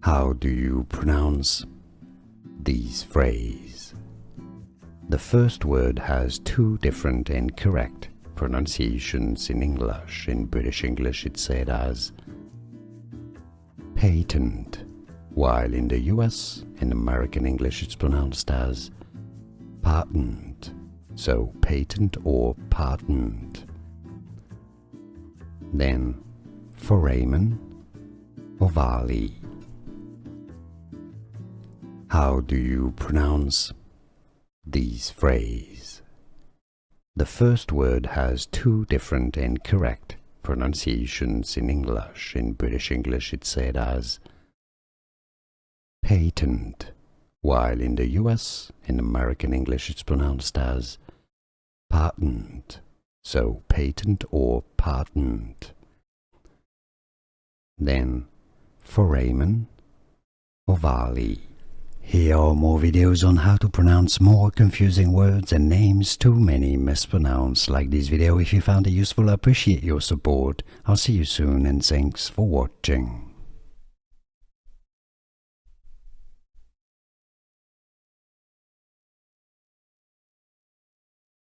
How do you pronounce these phrases? The first word has two different and correct pronunciations in English. In British English it's said as patent, while in the US and American English it's pronounced as patent, so patent or patent. Then foramen ovale. How do you pronounce these phrases? The first word has two different and correct pronunciations in English. In British English it's said as patent, while in the US and American English it's pronounced as patent, so patent or patent. Then foramen ovale. Here are more videos on how to pronounce more confusing words and names too many mispronounced. Like this video if you found it useful. I appreciate your support. I'll see you soon and thanks for watching.